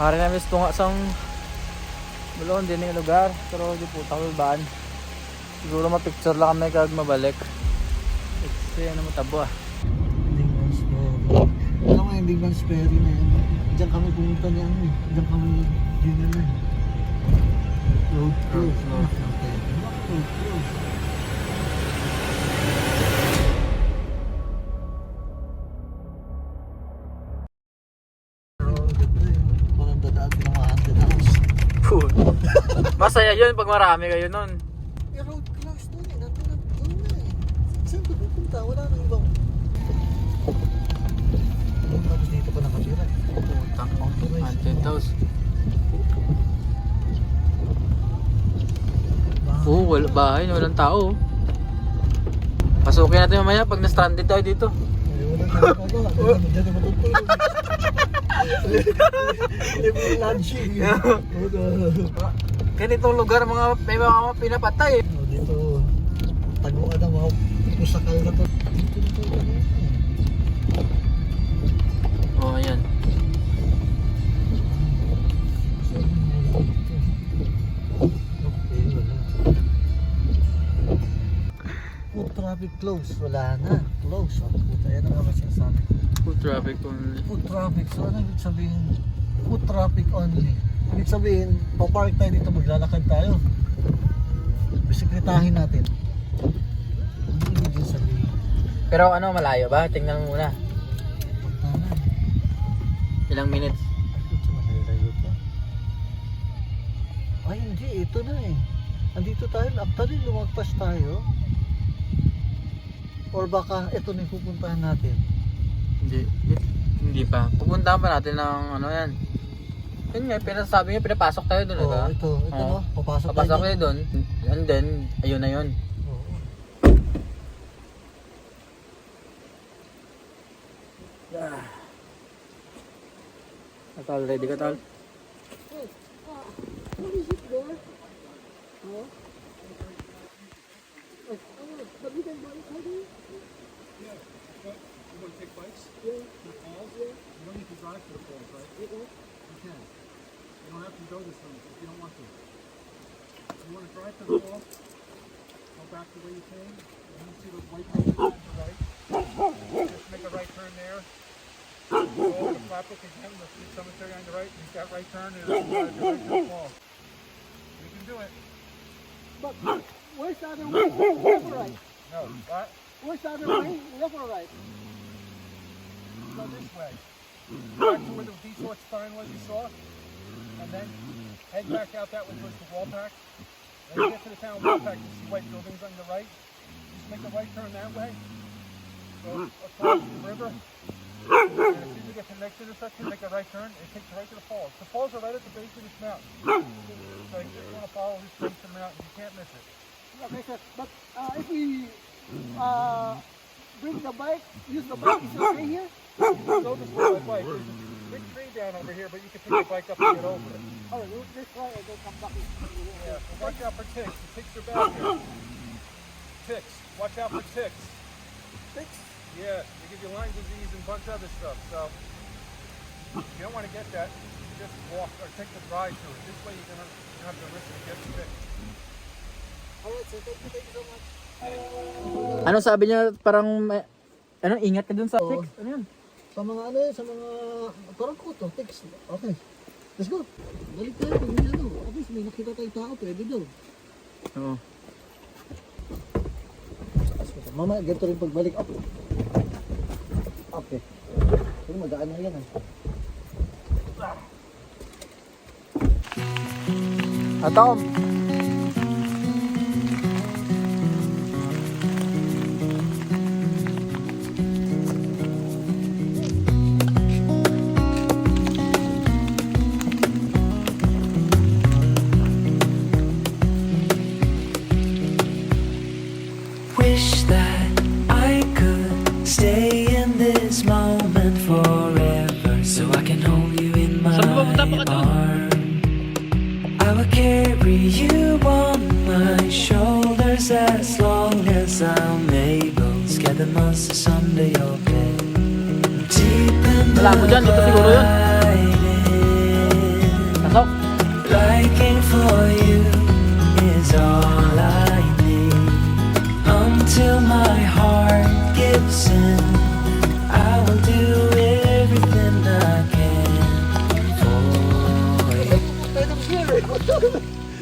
Hari namin ito nga sang bulon din yung lugar. Pero di po takulbaan. Siguro mapicture lang kami kag mabalik. Kasi ano matabo ah. Dingman's Ferry. Alam mo yung Dingman's Ferry na yan. Diyan kami pumunta niya ano eh. Diyan kami dinner na eh. Road close. Road close. Masaya yun pag marami kayo nun. Yung road close doon eh. Nandun na eh. Saan ko pupunta? Wala nang ibang. Tapos dito pa nakatira. Putang haunted house. Oo, wala bahay, walang tao. Pasukin natin mamaya pag na-stranded tayo dito. Wala nang magagawa. Diyan na matutulog. Libre lodging. Ganitong lugar may mga pinapatay eh. Dito, taguan na mga pusakal na to. Dito na to. Oh, ayan. Food traffic close. Wala na. Close. Oh, puta, yan ang mga sinasabi. Food traffic only. Food traffic. So ano ibig sabihin? Food traffic only. Ibig sabihin, papark tayo dito, maglalakad tayo. Bisikletahin natin. Ano ibig sabihin? Pero ano, malayo ba? Tingnan mo muna. Tama. Ilang minutes? Ito malayo pa. Ay hindi, ito na eh. Andito tayo, actually lumagpas tayo. Or baka ito na yung pupuntahan natin. Hindi pa. Pupuntahan pa natin ng ano yan. Yun nga, pinasabi nga, pinapasok tayo doon, Oo, diba? ito no? Papasok Papasok tayo tayo doon. And then, ayun na yun. Oo. Tal, ready ka tal? Cemetery on the right, make that right turn and direction falls. You can do it. But where's the other way? Left or right? No, what? Where's the other way? Left or right? Go this way. Back to where the Detroit sign was you saw, and then head back out that way towards the Wallpack. When you get to the town of Wallpack, you see white buildings on the right. Just make a right turn that way. Go across the river. And as soon as you get to the next intersection, make a right turn and take you right to the falls. The falls are right at the base of this mountain. So if you want to follow this base of the mountain, you can't miss it. Okay, sir. But if we bring the bike, use the bike, is it okay here? Go this way by bike. There's a big tree down over here, but you can pick your bike up and get over it. Oh, this way and then come back. Yeah, so watch out for ticks. The ticks are back here. Ticks. Watch out for ticks. Ticks? Yeah, they give you Lyme disease and a bunch of other stuff. So you don't want to get that. Just walk or take the ride through it. This way you're gonna have the risk of getting sick. Alright, sir. Thank you so much. Ano sabi niya, parang, ano, ingat ka dun sa Oo. six? Ano yun? Sa mga ano yun, sa mga parang kuto, ticks. Okay. Let's go. Balik tayo pag may ano. At least may nakita tayong tao, pwede daw. Oo. Mamaya, ganito rin pagbalik. Up. Okay. Pero magaan na yan. Atom! Wish that I could stay in this moment forever, so I can hold you in my arms. I will carry you on my shoulders as long as I'm able. Scare the monsters under your bed. Deep in Wala mo dyan, dito siguro yun. the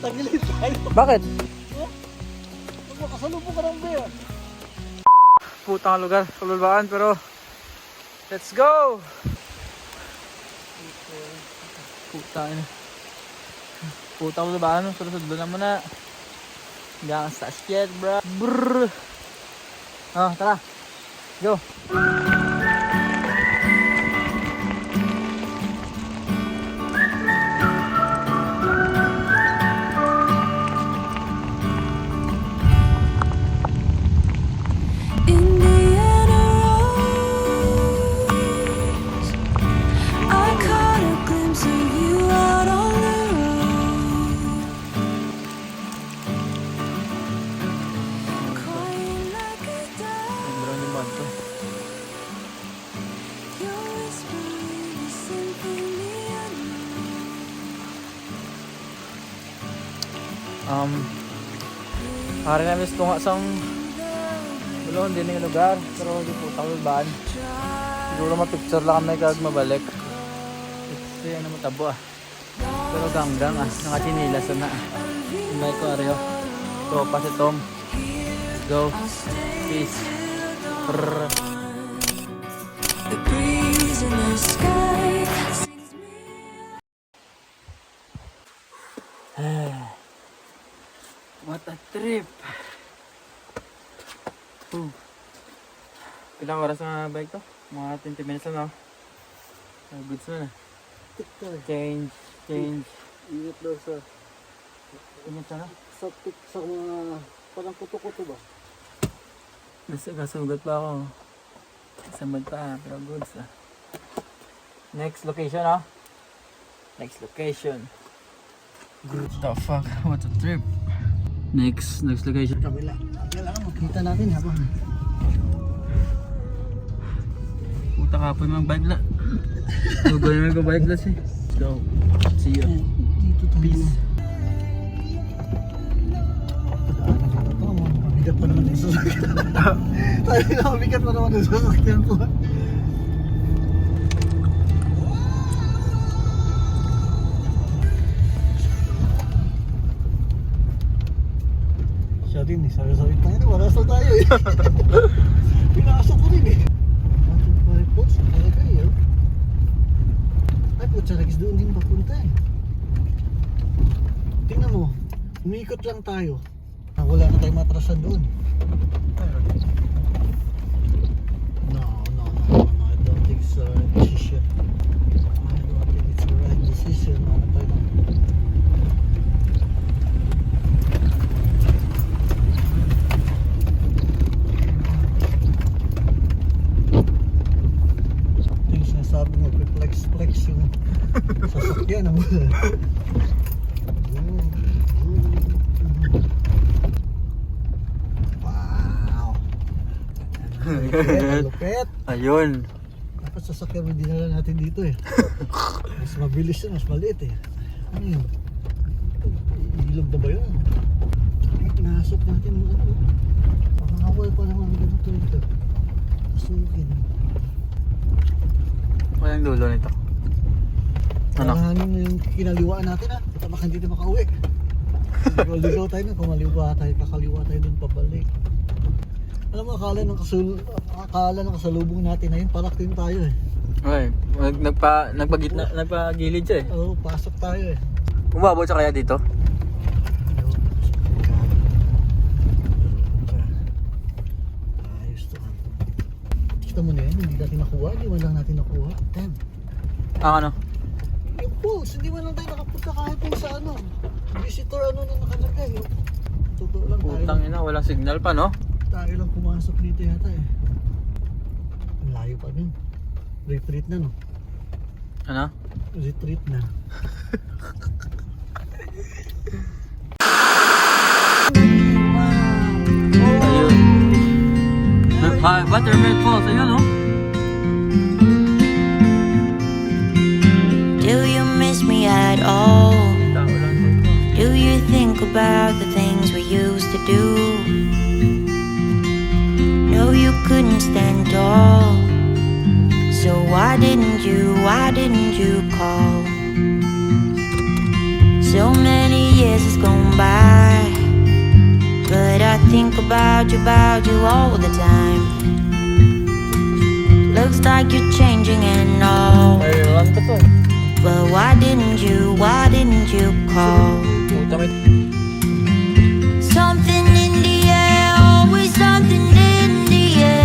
Tagilid tayo. Bakit? Makasalubong ka ng bear. Putang lugar, kalulbaan pero let's go! Putang ina. Putang kalulbaan, sunod-sunod na muna. Hanggang sa shit, bro. Brrr. Tara. Go. Indiana Rose, I caught a glimpse of you out on the road, crying like a dove. Meron din ba ito? Your whisper in a symphony Hari namin ito nga sang bulon din yung lugar pero hindi po kalulbaan. Siguro mapicture lang kami kag mabalik. Kasi ano matabo pero ganggang nakachinilas na Invite ko Aryo. So pa si Tom. Let's go. Peace. Brrr. The breeze in the sky sings me. What a trip! Ilang oras na bike to? Mga 20 minutes na, no? Goods na. Change. Ingat daw sa Ingat na. sa mga parang kuto-kuto ba? Kasugat pa ako. Samad pa, pero goods na. Next location, no? Next location. What the fuck? What a trip! Next location. Kabila. Kailangan makita natin habang Puta kapon mang bike la. Gagawin mo bike la si. Let's go. See you. dito tayo. Peace. Mabigat pa naman yung sasakyan. Tayo na, mabigat pa naman yung sasakyan ko. Siya din eh, sabi tayo na, marasal tayo eh. Pinasok ko rin eh. May pots, talaga eh. Ay, Putsaragis doon din papunta eh. Tingnan mo, umikot lang tayo. Wala na tayong matrasan doon. No, I don't think it's the right decision. I don't think it's the right decision. Ano tayo na? Ito yung sinasabi mo, flex yung sasakyan. Wow! Lupet! Ayun. Dapat sasakyan mo dinala natin dito eh. Mas mabilis yun, mas maliit eh. Ano yun? Ilog na ba yun? Ay, pinasok natin yung ano. Pakakawal pa naman ang ganito ito. Pasukin. Walang dulo nito. Ano? Kailanganin mo yung kinaliwaan natin ha. Baka hindi na makauwi. Ligaw tayo na, kumaliwa tayo, kakaliwa tayo dun pabalik. Alam mo, akala ng kasalubong natin na yun, palak din tayo eh. Okay, nagpagilid siya eh. Oo, pasok tayo eh. Umabot siya kaya dito? Ayos to. Kita mo na yan, hindi natin nakuha, hindi man lang natin nakuha. Damn. Ano? Yung post, hindi man lang tayo nakapunta kahit kung sa ano. Visitor ano na nakalagay. Totoo lang tayo. Putang ina, walang signal pa no? Tayo lang pumasok dito yata eh. Ang layo pa din. Retreat na no? Ano? Retreat na. Ayun. Buttermilk Falls, ayun no? Do you miss me at all? Tao lang dito. Do you think about the things we used to do? No, you couldn't stand tall. So why didn't you call? So many years has gone by, but I think about you all the time. Looks like you're changing and all, Ay, ano ba to? but why didn't you call? Puta, may... Something in the air, always something in the air.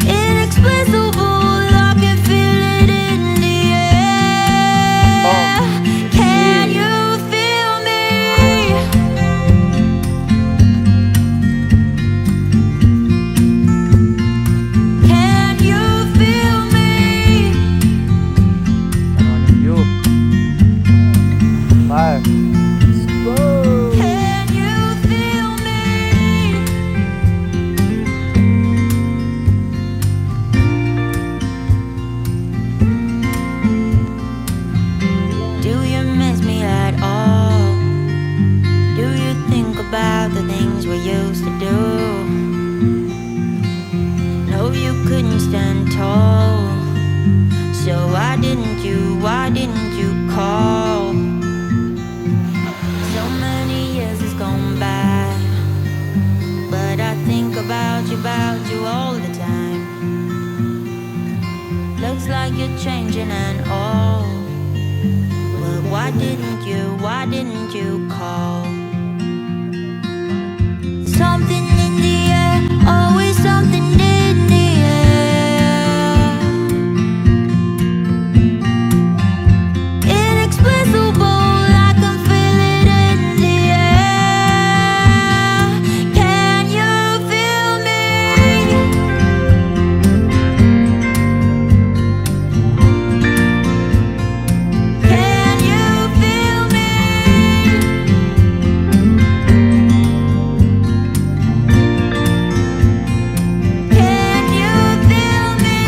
Inexplicable, I can feel it in the air. Can you feel me? Can you feel me? You. Fire. Can you feel me? Do you miss me at all? Do you think about the things we used to do? No, you couldn't stand tall, so why didn't you call? So many years has gone by, but I think about you all the time. Looks like you're changing and all, but why didn't you call? Something in the air, always something in the air. Inexplicable, I can feel it in the air. Can you feel me? Can you feel me? Can you feel me?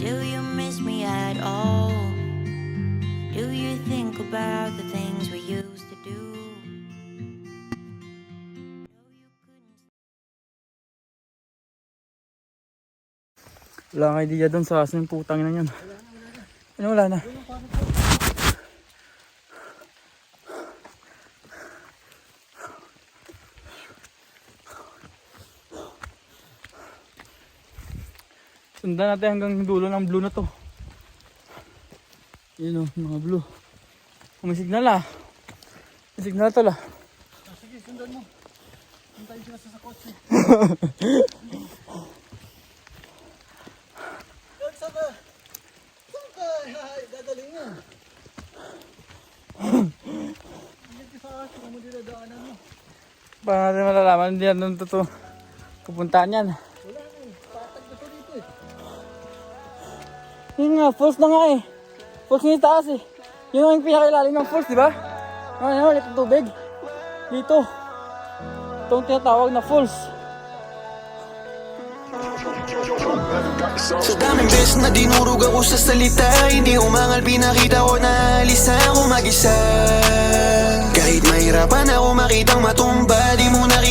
Do you miss me at all? Do you think about the things we used to do? Wala kang idea doon sa aso yung putang na yan. Ano, wala na? Sundan natin hanggang dulo ng blue na to. Yun o, mga blue. Oh, may signal ah. May signal to lah. Sige, sundan mo. Hintayin sila sa kotse. Saan ka? Saan ka? Dadaling mo. Hindi sa akin, kung mo dinadaanan mo. Paano natin malalaman hindi yan to pupuntaan yan. Wala na eh. Patag na to dito eh. Yun nga, falls na nga eh. Falls nga yung taas eh. Yun ang pinakailalim ng falls, di ba? Ano, ito tubig. Dito. Itong tinatawag na falls. Sa daming beses na dinurog ako sa salita, hindi umangal, pinakita ko na alis ako mag-isa. Kahit mahirapan ako makitang matumba, di mo na